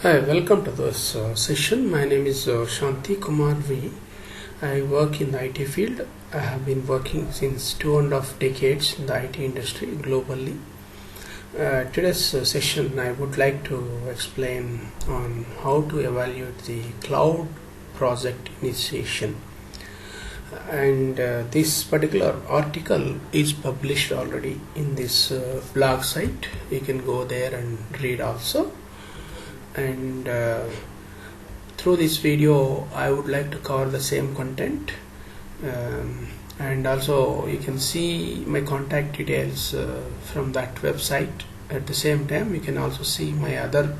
Hi, welcome to this session. My name is Shanti Kumar V. I work in the IT field. I have been working since 2.5 decades in the IT industry globally. Today's session I would like to explain on how to evaluate the cloud project initiation. And this particular article is published already in this blog site. You can go there and read also. And through this video I would like to cover the same content, and also you can see my contact details from that website. At the same time you can also see my other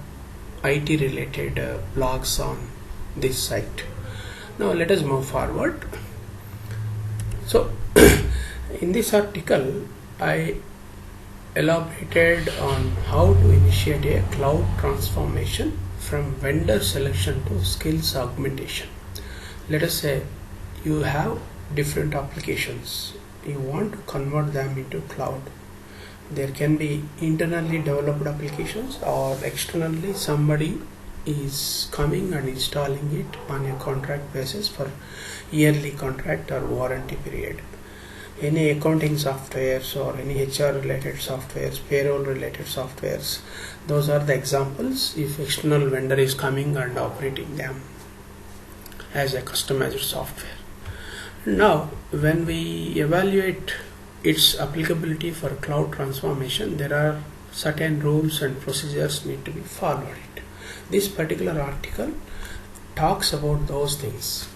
IT related blogs on this site. Now let us move forward. So in this article I elaborated on how to initiate a cloud transformation from vendor selection to skills augmentation. Let us say you have different applications, you want to convert them into cloud. There can be internally developed applications, or externally somebody is coming and installing it on a contract basis for yearly contract or warranty period. Any accounting softwares or any HR related softwares, payroll related softwares, those are the examples if external vendor is coming and operating them as a customized software. Now when we evaluate its applicability for cloud transformation, there are certain rules and procedures need to be followed. This particular article talks about those things.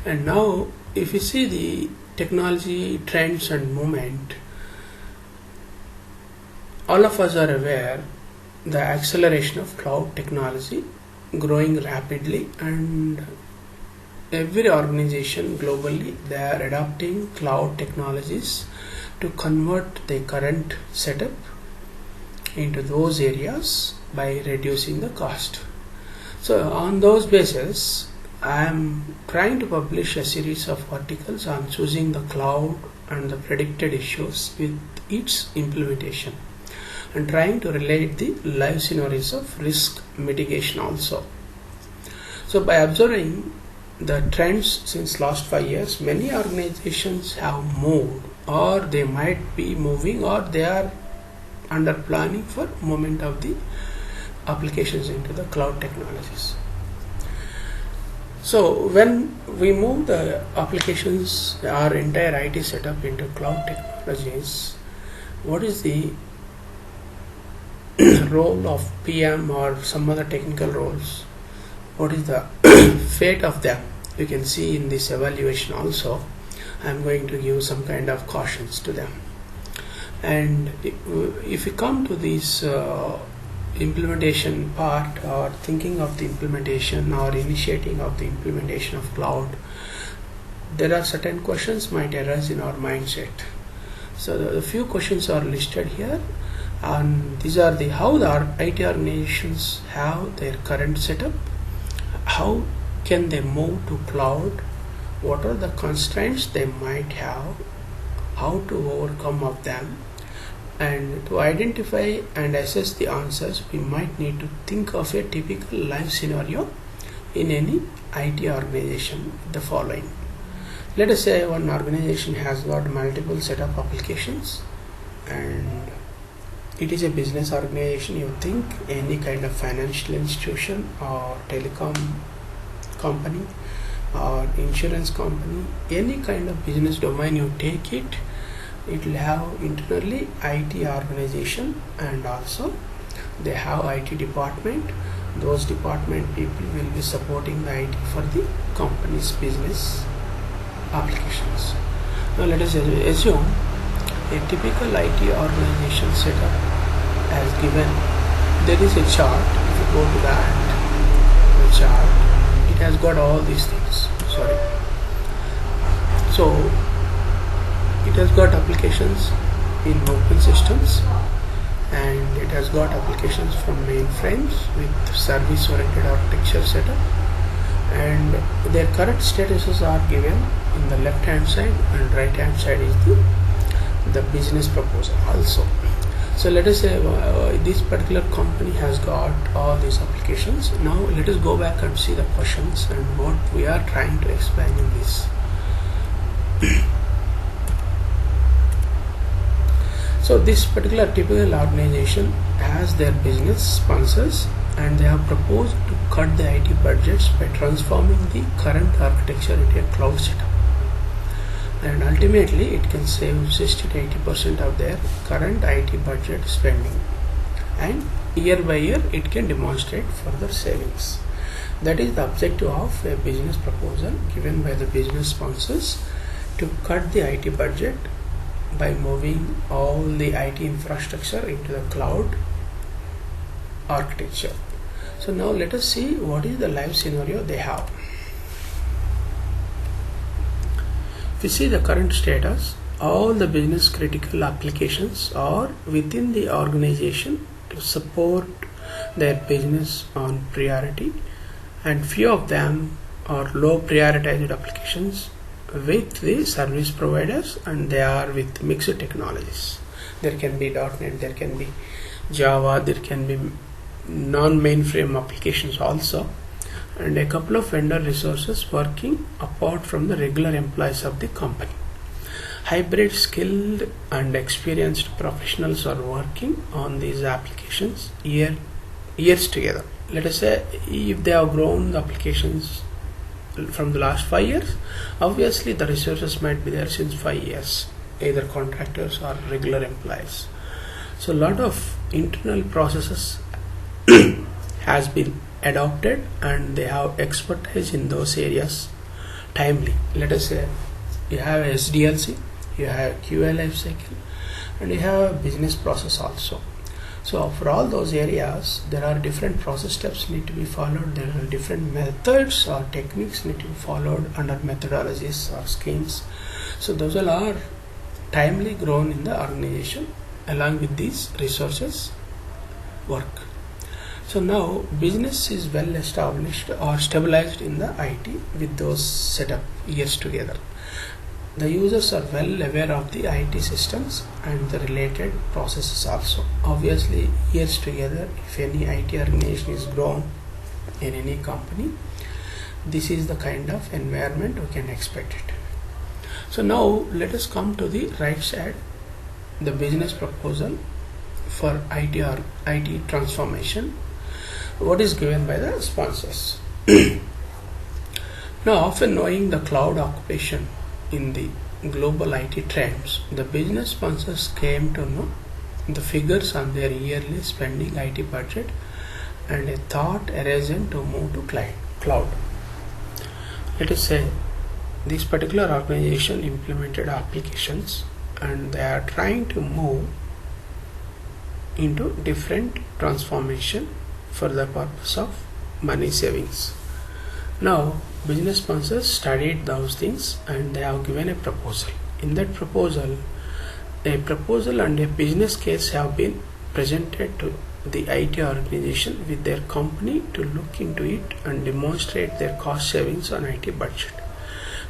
And now if you see the technology trends and movement, all of us are aware the acceleration of cloud technology growing rapidly, and every organization globally they are adopting cloud technologies to convert their current setup into those areas by reducing the cost. So on those basis I am trying to publish a series of articles on choosing the cloud and the predicted issues with its implementation, and trying to relate the live scenarios of risk mitigation also. So by observing the trends since last 5 years, many organizations have moved, or they might be moving, or they are under planning for movement of the applications into the cloud technologies. So when we move the applications, our entire IT setup into cloud technologies, what is the role of PM or some other technical roles? What is the fate of them? You can see in this evaluation also. I am going to give some kind of cautions to them. And if we come to this implementation part, or thinking of the implementation or initiating of the implementation of cloud, there are certain questions might arise in our mindset. So the few questions are listed here, and these are the how the IT organizations have their current setup, how can they move to cloud, what are the constraints they might have, how to overcome of them. And to identify and assess the answers, we might need to think of a typical live scenario in any IT organization. The following. Let us say one organization has got multiple set of applications, and it is a business organization. You think any kind of financial institution or telecom company or insurance company, any kind of business domain you take it, it will have internally IT organization, and also they have IT department. Those department people will be supporting the IT for the company's business applications. Now let us assume a typical IT organization setup as given. There is a chart. If you go to the chart, it has got all these things. So it has got applications in open systems, and it has got applications from mainframes with service oriented architecture setup, and their current statuses are given in the left hand side, and right hand side is the business proposal also. So let us say this particular company has got all these applications. Now let us go back and see the questions and what we are trying to explain in this. So this particular typical organization has their business sponsors, and they have proposed to cut the IT budgets by transforming the current architecture into a cloud setup. And ultimately it can save 60 to 80% of their current IT budget spending, and year by year it can demonstrate further savings. That is the objective of a business proposal given by the business sponsors, to cut the IT budget by moving all the IT infrastructure into the cloud architecture. So now let us see what is the live scenario they have. If you see the current status, all the business critical applications are within the organization to support their business on priority, and few of them are low prioritized applications with the service providers, and they are with mixed technologies. There can be .NET, there can be Java, there can be non-mainframe applications also, and a couple of vendor resources working apart from the regular employees of the company. Hybrid skilled and experienced professionals are working on these applications years together. Let us say if they have grown the applications from the last 5 years, obviously the resources might be there since 5 years, either contractors or regular employees. So a lot of internal processes has been adopted, and they have expertise in those areas timely. Let us say you have SDLC, you have QA lifecycle, and you have a business process also. So for all those areas, there are different process steps need to be followed. There are different methods or techniques need to be followed under methodologies or schemes. So those all are timely grown in the organization along with these resources work. So now business is well established or stabilized in the IT with those setup years together. The users are well aware of the IT systems and the related processes also. Obviously years together, if any IT organization is grown in any company, this is the kind of environment we can expect it. So now let us come to the right side, the business proposal for IT transformation. What is given by the sponsors. Now, often knowing the cloud occupation in the global IT trends, the business sponsors came to know the figures on their yearly spending IT budget, and a thought arisen to move to cloud. Let us say this particular organization implemented applications, and they are trying to move into different transformation for the purpose of money savings. Now business sponsors studied those things, and they have given a proposal. In that proposal, a proposal and a business case have been presented to the IT organization with their company to look into it and demonstrate their cost savings on IT budget,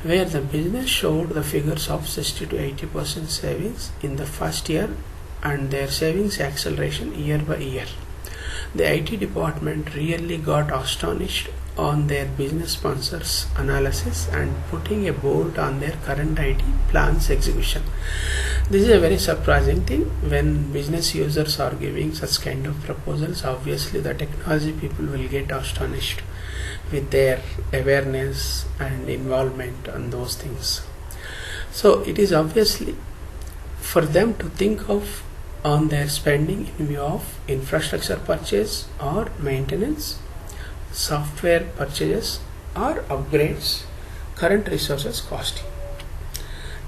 where the business showed the figures of 60 to 80% savings in the first year, and their savings acceleration year by year. The IT department really got astonished on their business sponsors' analysis and putting a bolt on their current IT plans execution. This is a very surprising thing when business users are giving such kind of proposals. Obviously the technology people will get astonished with their awareness and involvement on those things. So it is obviously for them to think of on their spending in view of infrastructure purchase or maintenance, software purchases or upgrades, current resources costing.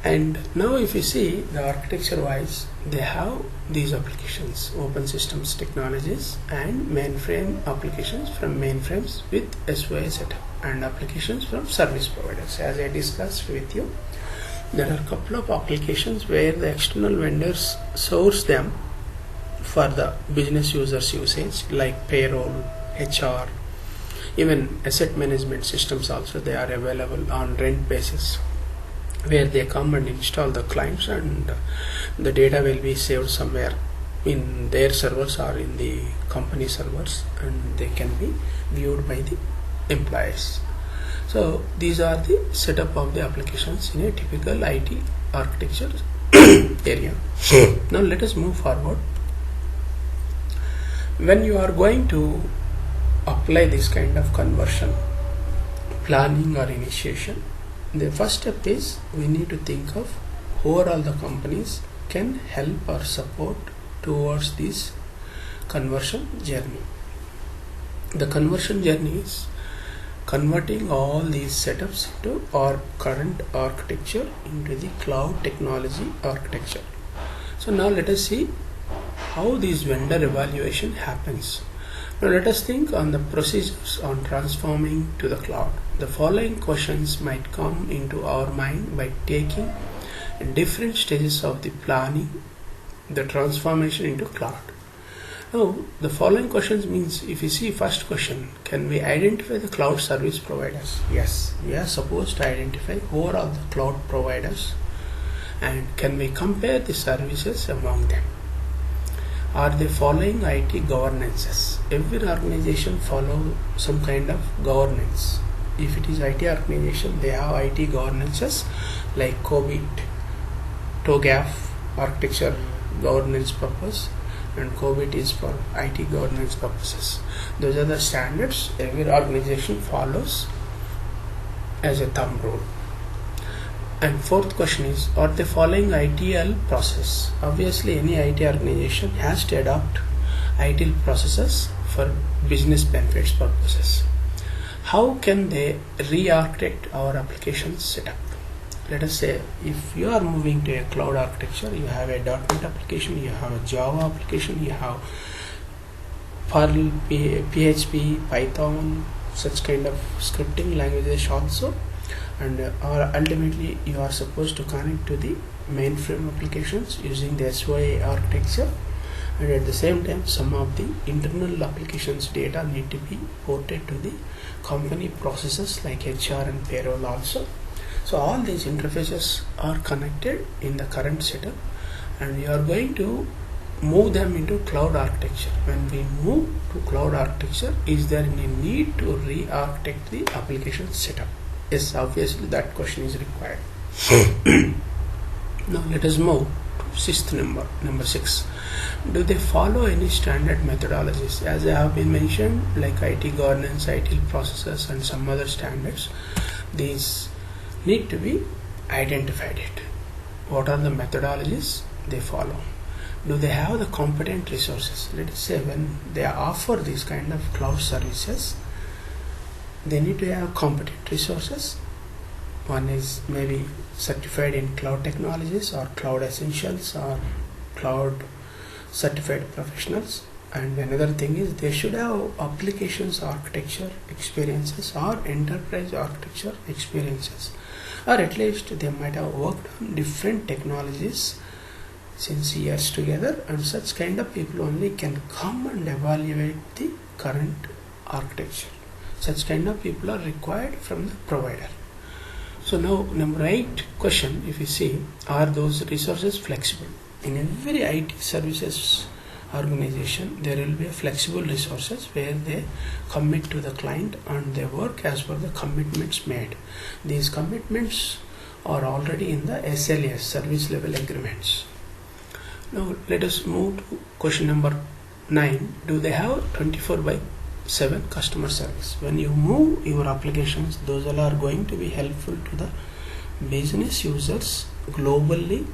And now if you see the architecture wise, they have these applications, open systems technologies and mainframe applications from mainframes with SOA setup, and applications from service providers. As I discussed with you, there are a couple of applications where the external vendors source them for the business users usage, like payroll, HR, even asset management systems also. They are available on rent basis, where they come and install the clients, and the data will be saved somewhere in their servers or in the company servers, and they can be viewed by the employees. So these are the setup of the applications in a typical IT architecture area. Now let us move forward. When you are going to apply this kind of conversion, planning or initiation, the first step is we need to think of who are all the companies can help or support towards this conversion journey. The conversion journey is converting all these setups into our current architecture into the cloud technology architecture. So now let us see how this vendor evaluation happens. Now let us think on the procedures on transforming to the cloud. The following questions might come into our mind by taking different stages of the planning, the transformation into cloud. Now the following questions means, if you see first question, can we identify the cloud service providers? Yes, we are supposed to identify who are all the cloud providers, and can we compare the services among them? Are they following IT governances? Every organization follow some kind of governance. If it is IT organization, they have IT governances like COBIT, TOGAF, architecture governance purpose, and COBIT is for IT governance purposes. Those are the standards every organization follows as a thumb rule. And fourth question is, are they following ITL process? Obviously any IT organization has to adopt ITL processes for business benefits purposes. How can they re-architect our application setup? Let us say if you are moving to a cloud architecture, you have a .NET application, you have a Java application, you have Perl, PHP, Python, such kind of scripting languages also, and ultimately you are supposed to connect to the mainframe applications using the SOA architecture, and at the same time some of the internal applications data need to be ported to the company processes like HR and payroll also. So all these interfaces are connected in the current setup, and we are going to move them into cloud architecture. When we move to cloud architecture, is there any need to re-architect the application setup? Yes, obviously that question is required. Now let us move to sixth number 6. Do they follow any standard methodologies? As I have been mentioned, like IT governance, IT processes, and some other standards, these need to be identified. What are the methodologies they follow? Do they have the competent resources? Let us say when they offer these kind of cloud services, they need to have competent resources. One is maybe certified in cloud technologies or cloud essentials or cloud certified professionals, and another thing is they should have applications architecture experiences or enterprise architecture experiences, or at least they might have worked on different technologies since years together, and such kind of people only can come and evaluate the current architecture. Such kind of people are required from the provider. So now number 8 question, if you see, are those resources flexible? In every IT services organization there will be a flexible resources where they commit to the client and they work as per the commitments made. These commitments are already in the SLAs, service level agreements. Now let us move to question number 9. Do they have 24/7 customer service? When you move your applications, those all are going to be helpful to the business users globally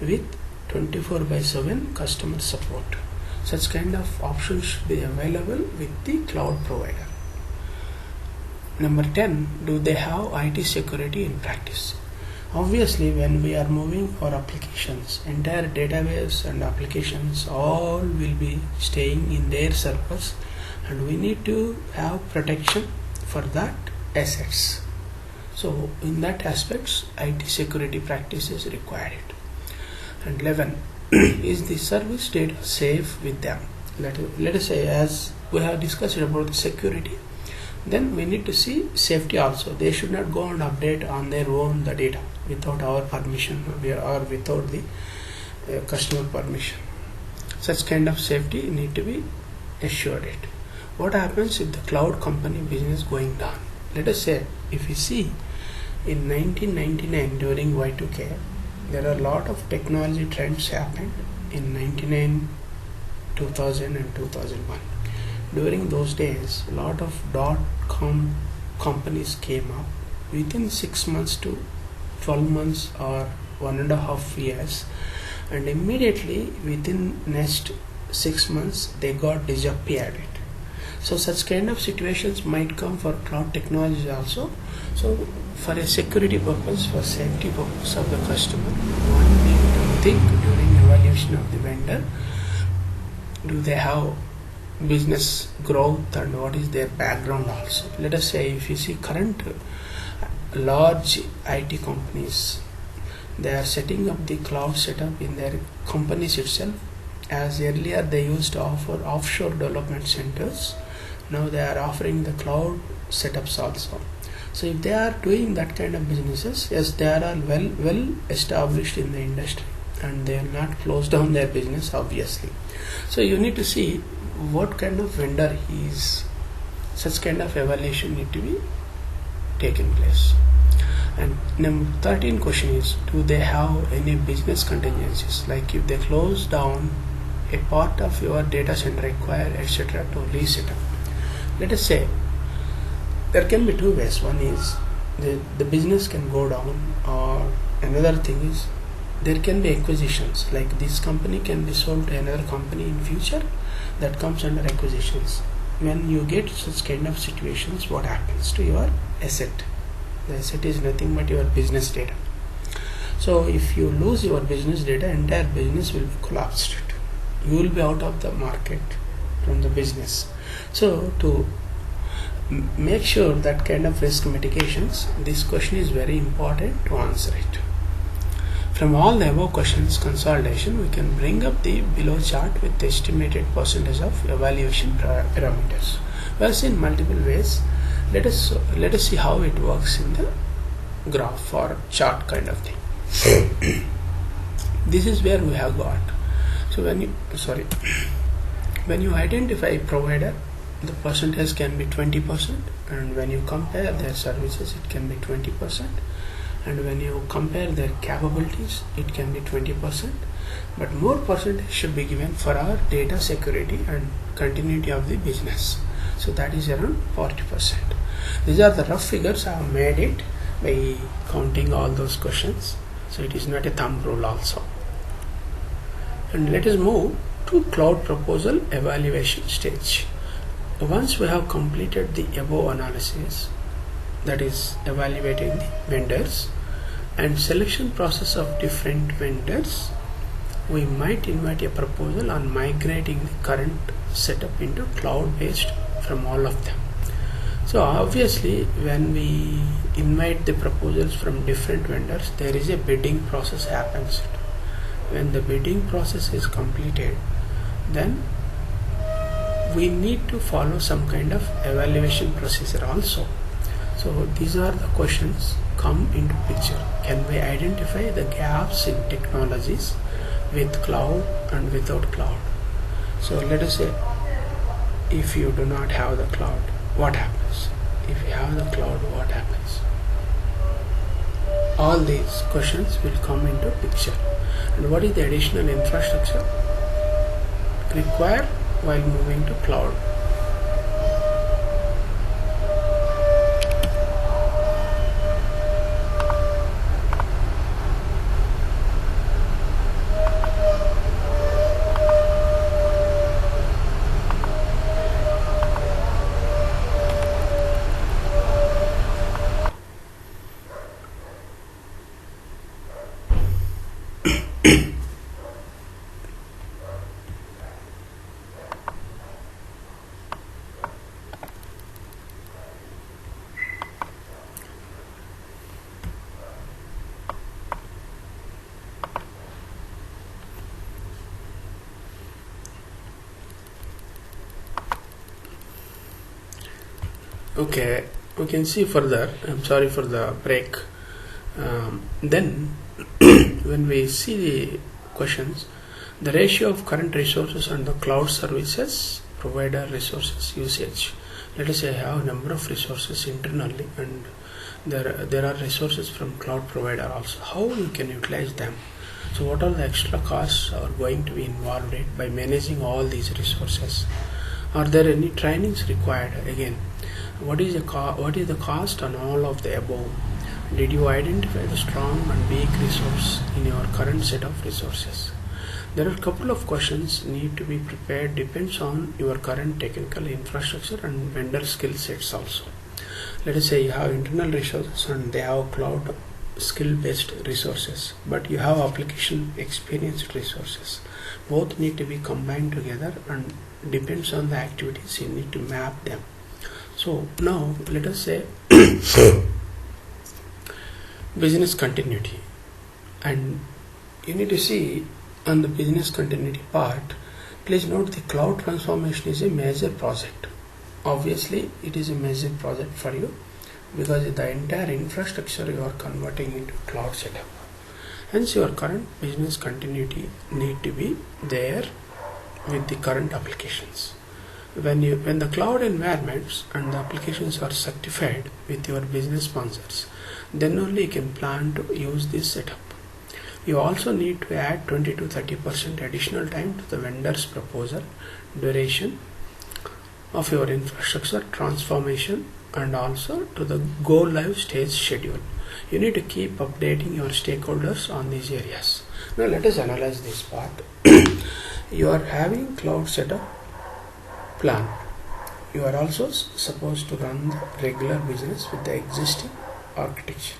with 24/7 customer support. Such kind of options should be available with the cloud provider. Number 10, do they have IT security in practice? Obviously, when we are moving our applications, entire database and applications all will be staying in their servers, and we need to have protection for that assets. So in that aspects, IT security practice is required. And 11, is the service data safe with them? Let us say, as we have discussed about the security, then we need to see safety also. They should not go and update on their own the data without our permission or without the customer permission. Such kind of safety need to be assured it. What happens if the cloud company business going down? Let us say if you see in 1999 during Y2K, there are a lot of technology trends happened in 99, 2000 and 2001. During those days, a lot of .com companies came up within 6 months to 12 months or 1.5 years, and immediately within next 6 months they got disappeared. So such kind of situations might come for cloud technologies also. So for a security purpose, for safety purpose of the customer, one need to think during evaluation of the vendor, do they have business growth and what is their background also. Let us say if you see current large IT companies, they are setting up the cloud setup in their companies itself. As earlier they used to offer offshore development centers, now they are offering the cloud setups also. So if they are doing that kind of businesses, yes, they are all well established in the industry and they will not close down their business obviously. So you need to see what kind of vendor he is. Such kind of evaluation need to be taken place. And number 13 question is, do they have any business contingencies, like if they close down a part of your data center require etc. to reset up. Let us say there can be two ways. One is the business can go down, or another thing is there can be acquisitions, like this company can be sold to another company in future, that comes under acquisitions. When you get such kind of situations, what happens to your asset? The asset is nothing but your business data. So if you lose your business data, entire business will be collapsed. You will be out of the market from the business. So to make sure that kind of risk mitigations, this question is very important to answer it. From all the above questions consolidation, we can bring up the below chart with the estimated percentage of evaluation parameters. We have seen multiple ways. Let us see how it works in the graph or chart kind of thing. This is where we have got. So when you identify provider, the percentage can be 20%, and when you compare their services, it can be 20%, and when you compare their capabilities, it can be 20%, but more percentage should be given for our data security and continuity of the business. So that is around 40%. These are the rough figures. I have made it by counting all those questions, so it is not a thumb rule also. And let us move to cloud proposal evaluation stage. Once we have completed the above analysis, that is evaluating the vendors and selection process of different vendors, we might invite a proposal on migrating the current setup into cloud based from all of them. So obviously when we invite the proposals from different vendors, there is a bidding process happens. When the bidding process is completed, then we need to follow some kind of evaluation procedure also. So these are the questions come into picture. Can we identify the gaps in technologies with cloud and without cloud? So let us say if you do not have the cloud, what happens? If you have the cloud, what happens? All these questions will come into picture. And what is the additional infrastructure required while moving to cloud? Okay, we can see further. I'm sorry for the break. Then when we see the questions, The ratio of current resources and the cloud services provider resources usage. Let us say I have a number of resources internally, and there are resources from cloud provider also. How you can utilize them? So what are the extra costs are going to be involved by managing all these resources? Are there any trainings required? Again, what is the cost on all of the above? Did you identify the strong and weak resource in your current set of resources? There are a couple of questions need to be prepared, depends on your current technical infrastructure and vendor skill sets also. Let us say you have internal resources and they have cloud skill based resources, but you have application experienced resources. Both need to be combined together, and depends on the activities you need to map them. So now let us say business continuity, and you need to see on the business continuity part. Please note the cloud transformation is a major project. Obviously it is a major project for you because the entire infrastructure you are converting into cloud setup. Hence your current business continuity need to be there with the current applications. When the cloud environments and the applications are certified with your business sponsors, then only you can plan to use this setup. You also need to add 20 to 30% additional time to the vendor's proposal duration of your infrastructure transformation, and also to the go live stage schedule. You need to keep updating your stakeholders on these areas. Now let us analyze this part. You are having cloud setup plan. You are also supposed to run the regular business with the existing architecture.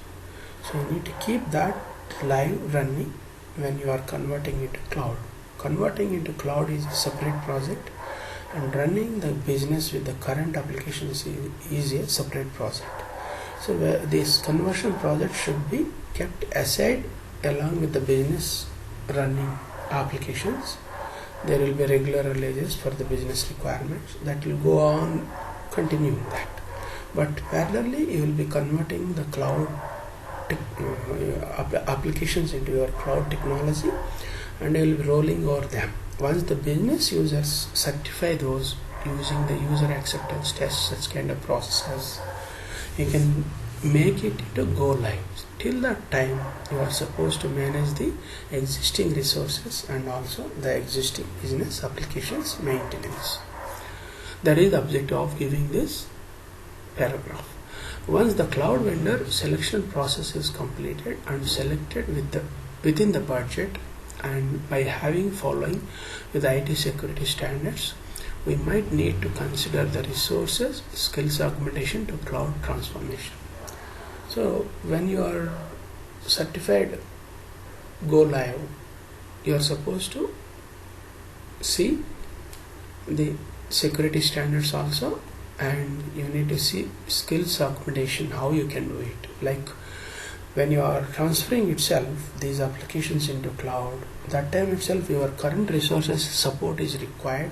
So you need to keep that live running when you are converting into cloud. Converting into cloud is a separate project, and running the business with the current applications is a separate project. So this conversion project should be kept aside along with the business running applications. There will be regular releases for the business requirements that will go on continuing that. But parallelly you will be converting the cloud applications into your cloud technology, and you will be rolling over them. Once the business users certify those using the user acceptance tests, such kind of processes, you can make it into go live. Till that time you are supposed to manage the existing resources and also the existing business applications maintenance. That is the objective of giving this paragraph. Once the cloud vendor selection process is completed and selected within the budget, and by following with IT security standards, we might need to consider the resources skills augmentation to cloud transformation. So when you are certified go live, you are supposed to see the security standards also, and you need to see skills augmentation, how you can do it. Like when you are transferring itself these applications into cloud, that time itself your current resources support is required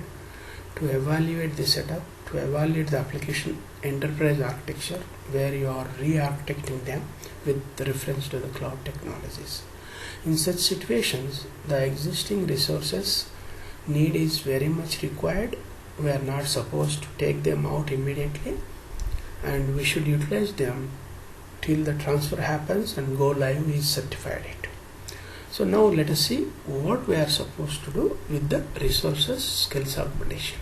to evaluate the setup, to evaluate the application enterprise architecture, where you are re-architecting them with reference to the cloud technologies. In such situations, the existing resources need is very much required. We are not supposed to take them out immediately, and we should utilize them till the transfer happens and go live is certified it. So now let us see what we are supposed to do with the resources skills augmentation.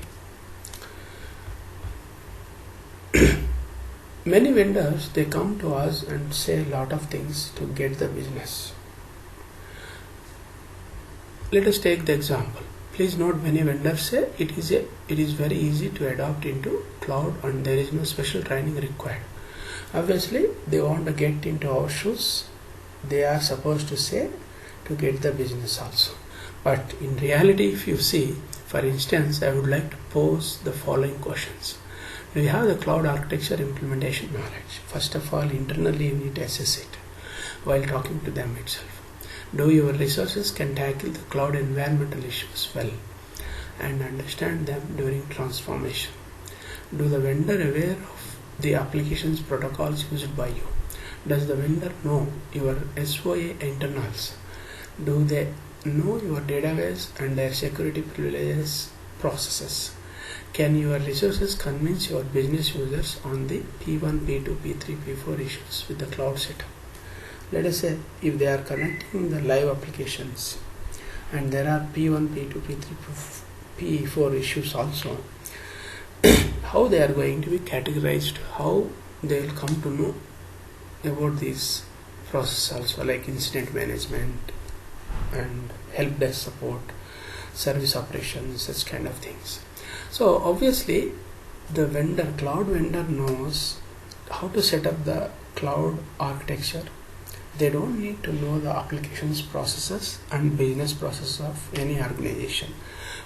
Many vendors, they come to us and say a lot of things to get the business. Let us take the example. Please note, many vendors say it is very easy to adopt into cloud and there is no special training required. Obviously they want to get into our shoes. They are supposed to say to get the business also. But in reality, if you see, for instance, I would like to pose the following questions. Do you have the cloud architecture implementation knowledge? First of all, internally you need to assess it while talking to them itself. Do your resources can tackle the cloud environmental issues well and understand them during transformation? Do the vendor aware of the applications protocols used by you? Does the vendor know your SOA internals? Do they know your database and their security privileges processes. Can your resources convince your business users on the P1, P2, P3, P4 issues with the cloud setup? Let us say if they are connecting the live applications and there are P1, P2, P3, P4 issues also, how they are going to be categorized, how they will come to know about these processes also, like incident management and help desk support, service operations, such kind of things. So obviously the cloud vendor knows how to set up the cloud architecture. They don't need to know the applications processes and business processes of any organization.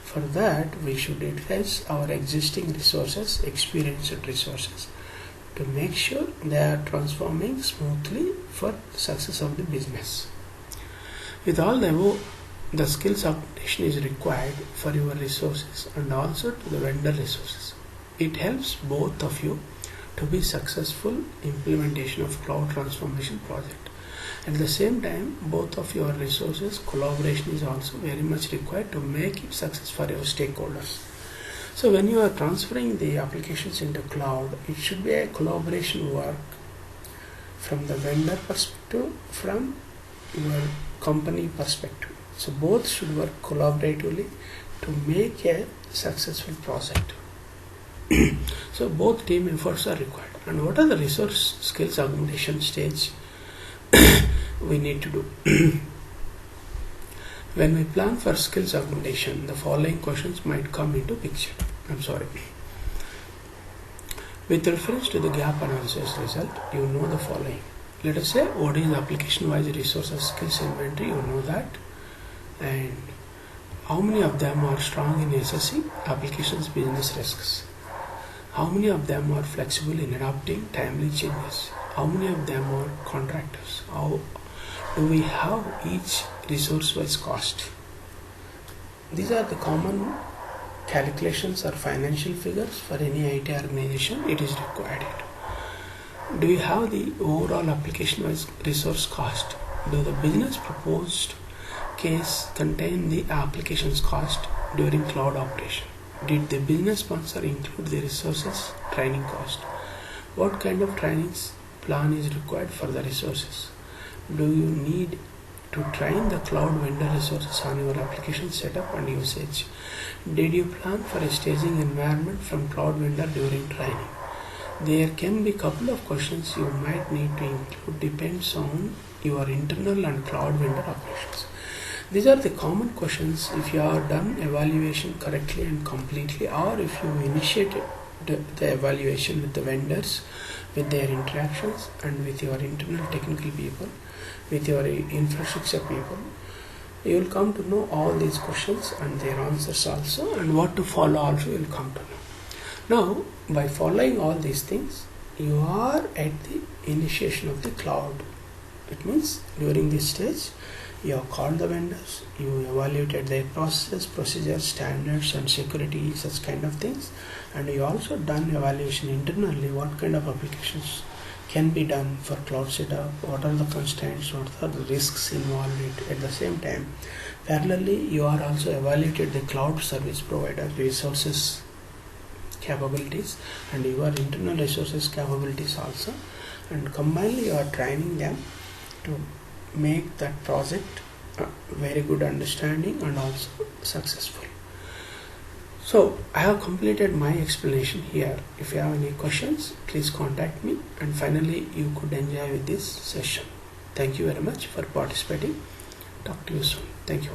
For that, we should utilize our existing resources, experienced resources, to make sure they are transforming smoothly for the success of the business. With all the above, the skills augmentation is required for your resources and also to the vendor resources. It helps both of you to be successful implementation of cloud transformation project. At the same time, both of your resources collaboration is also very much required to make it success for your stakeholders. So when you are transferring the applications into cloud, it should be a collaboration work from the vendor perspective, from your company perspective. So both should work collaboratively to make a successful project. So both team efforts are required. And what are the resource skills augmentation stage we need to do? When we plan for skills augmentation, the following questions might come into picture. With reference to the gap analysis result, you know the following. Let us say what is the application-wise resources skills inventory, you know that, and how many of them are strong in assessing applications business risks, how many of them are flexible in adapting timely changes, how many of them are contractors, how do we have each resource-wise cost. These are the common calculations or financial figures for any IT organization. It is required. Do you have the overall application-wise resource cost? Do the business proposed case contain the application's cost during cloud operation? Did the business sponsor include the resources training cost? What kind of trainings plan is required for the resources? Do you need to train the cloud vendor resources on your application setup and usage? Did you plan for a staging environment from cloud vendor during training? There can be a couple of questions you might need to include, depends on your internal and cloud vendor operations. These are the common questions if you have done evaluation correctly and completely, or if you initiated the evaluation with the vendors, with their interactions and with your internal technical people, with your infrastructure people. You will come to know all these questions and their answers also, and what to follow also you will come to know. Now, by following all these things, you are at the initiation of the cloud. It means during this stage, you have called the vendors, you evaluated their processes, procedures, standards and security, such kind of things, and you also done evaluation internally, what kind of applications can be done for cloud setup, what are the constraints, what are the risks involved in it. At the same time, parallelly, you are also evaluated the cloud service provider resources capabilities and your internal resources capabilities also, and combinedly you are training them to make that project very good understanding and also successful. So I have completed my explanation here. If you have any questions, please contact me, and finally you could enjoy with this session. Thank you very much for participating. Talk to you soon. Thank you.